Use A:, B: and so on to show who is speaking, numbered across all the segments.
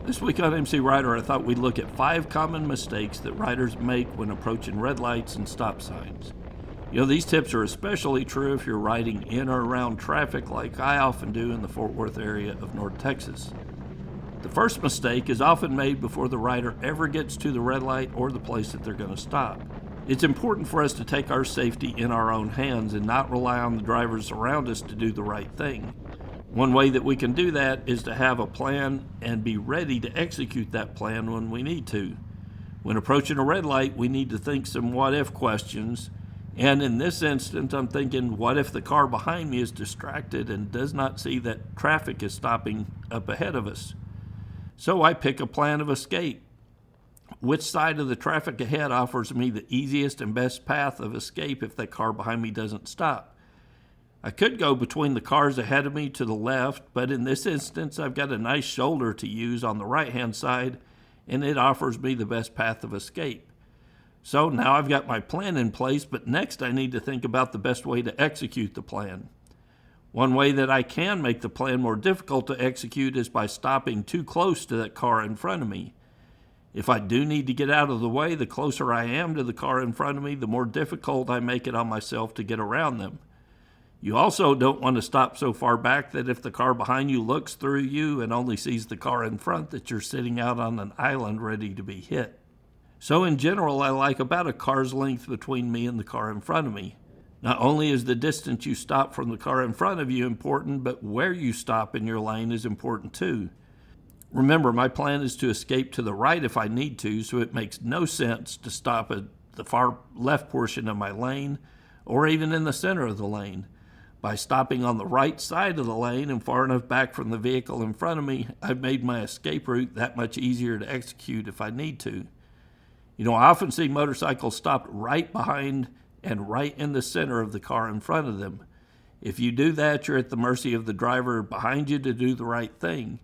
A: This week on MCrider, I thought we'd look at 5 common mistakes that riders make when approaching red lights and stop signs. These tips are especially true if you're riding in or around traffic like I often do in the Fort Worth area of North Texas. The first mistake is often made before the rider ever gets to the red light or the place that they're going to stop. It's important for us to take our safety in our own hands and not rely on the drivers around us to do the right thing. One way that we can do that is to have a plan and be ready to execute that plan when we need to. When approaching a red light, we need to think some what-if questions. And in this instance, I'm thinking, what if the car behind me is distracted and does not see that traffic is stopping up ahead of us? So I pick a plan of escape. Which side of the traffic ahead offers me the easiest and best path of escape if that car behind me doesn't stop? I could go between the cars ahead of me to the left, but in this instance, I've got a nice shoulder to use on the right-hand side, and it offers me the best path of escape. So now I've got my plan in place, but next I need to think about the best way to execute the plan. One way that I can make the plan more difficult to execute is by stopping too close to that car in front of me. If I do need to get out of the way, the closer I am to the car in front of me, the more difficult I make it on myself to get around them. You also don't want to stop so far back that if the car behind you looks through you and only sees the car in front, that you're sitting out on an island ready to be hit. So in general, I like about a car's length between me and the car in front of me. Not only is the distance you stop from the car in front of you important, but where you stop in your lane is important too. Remember, my plan is to escape to the right if I need to, so it makes no sense to stop at the far left portion of my lane or even in the center of the lane. By stopping on the right side of the lane and far enough back from the vehicle in front of me, I've made my escape route that much easier to execute if I need to. I often see motorcycles stopped right behind and right in the center of the car in front of them. If you do that, you're at the mercy of the driver behind you to do the right thing.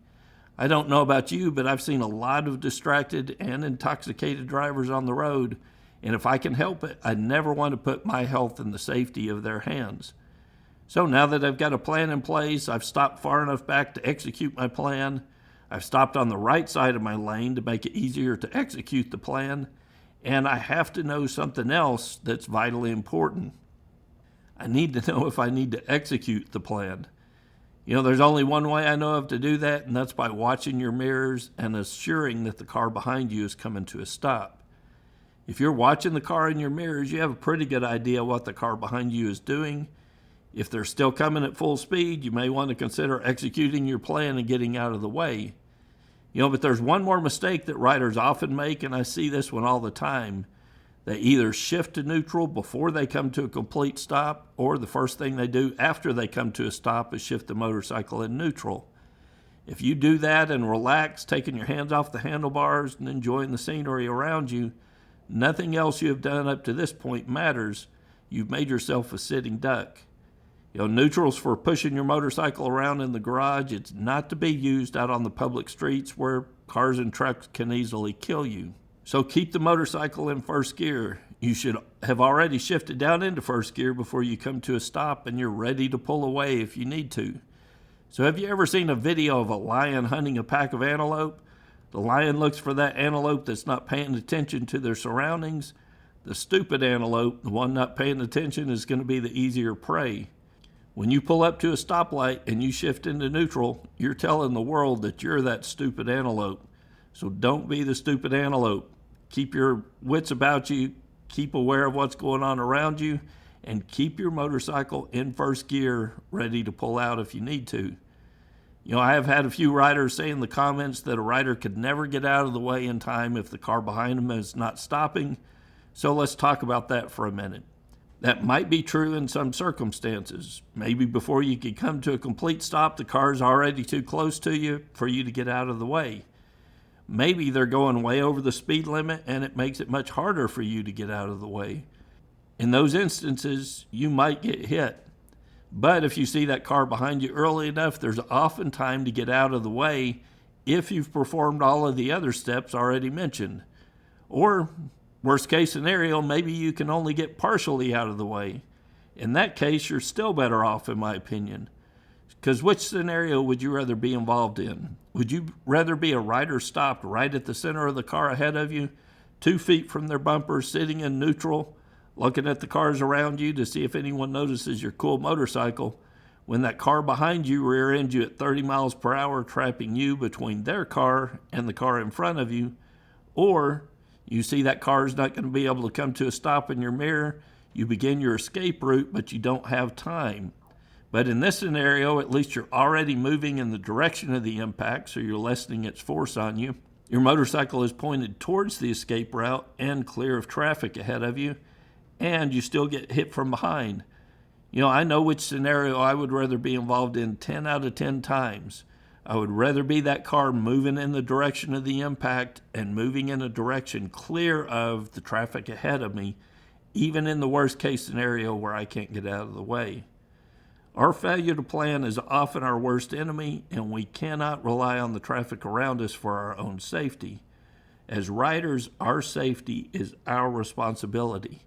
A: I don't know about you, but I've seen a lot of distracted and intoxicated drivers on the road, and if I can help it, I never want to put my health in the safety of their hands. So now that I've got a plan in place, I've stopped far enough back to execute my plan. I've stopped on the right side of my lane to make it easier to execute the plan. And I have to know something else that's vitally important. I need to know if I need to execute the plan. There's only one way I know of to do that, and that's by watching your mirrors and assuring that the car behind you is coming to a stop. If you're watching the car in your mirrors, you have a pretty good idea what the car behind you is doing. If they're still coming at full speed, you may want to consider executing your plan and getting out of the way. But there's one more mistake that riders often make, and I see this one all the time. They either shift to neutral before they come to a complete stop, or the first thing they do after they come to a stop is shift the motorcycle in neutral. If you do that and relax, taking your hands off the handlebars and enjoying the scenery around you, nothing else you have done up to this point matters. You've made yourself a sitting duck. Neutral's for pushing your motorcycle around in the garage. It's not to be used out on the public streets where cars and trucks can easily kill you. So keep the motorcycle in first gear. You should have already shifted down into first gear before you come to a stop, and you're ready to pull away if you need to. So have you ever seen a video of a lion hunting a pack of antelope? The lion looks for that antelope that's not paying attention to their surroundings. The stupid antelope, the one not paying attention, is going to be the easier prey. When you pull up to a stoplight and you shift into neutral, you're telling the world that you're that stupid antelope. So don't be the stupid antelope. Keep your wits about you, keep aware of what's going on around you, and keep your motorcycle in first gear ready to pull out if you need to. I have had a few riders say in the comments that a rider could never get out of the way in time if the car behind them is not stopping. So let's talk about that for a minute. That might be true in some circumstances. Maybe before you can come to a complete stop, the car's already too close to you for you to get out of the way. Maybe they're going way over the speed limit and it makes it much harder for you to get out of the way. In those instances, you might get hit. But if you see that car behind you early enough, there's often time to get out of the way if you've performed all of the other steps already mentioned. Or, worst case scenario, maybe you can only get partially out of the way. In that case, you're still better off, in my opinion. Because which scenario would you rather be involved in? Would you rather be a rider stopped right at the center of the car ahead of you, 2 feet from their bumper, sitting in neutral, looking at the cars around you to see if anyone notices your cool motorcycle, when that car behind you rear-ends you at 30 miles per hour, trapping you between their car and the car in front of you? Or you see that car is not going to be able to come to a stop in your mirror, you begin your escape route, but you don't have time. But in this scenario, at least you're already moving in the direction of the impact, so you're lessening its force on you. Your motorcycle is pointed towards the escape route and clear of traffic ahead of you, and you still get hit from behind. I know which scenario I would rather be involved in 10 out of 10 times. I would rather be that car moving in the direction of the impact and moving in a direction clear of the traffic ahead of me, even in the worst case scenario where I can't get out of the way. Our failure to plan is often our worst enemy, and we cannot rely on the traffic around us for our own safety. As riders, our safety is our responsibility.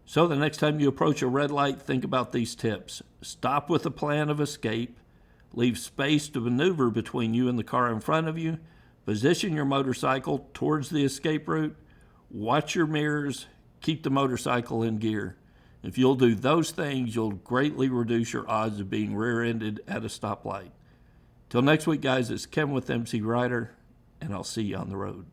A: So the next time you approach a red light, think about these tips. Stop with a plan of escape. Leave space to maneuver between you and the car in front of you. Position your motorcycle towards the escape route. Watch your mirrors. Keep the motorcycle in gear. If you'll do those things, you'll greatly reduce your odds of being rear-ended at a stoplight. Till next week, guys, it's Kevin with MCrider, and I'll see you on the road.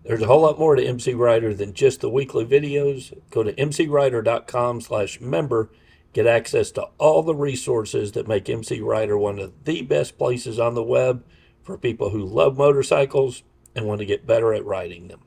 A: There's a whole lot more to MCrider than just the weekly videos. Go to mcrider.com/member. Get access to all the resources that make MCrider one of the best places on the web for people who love motorcycles and want to get better at riding them.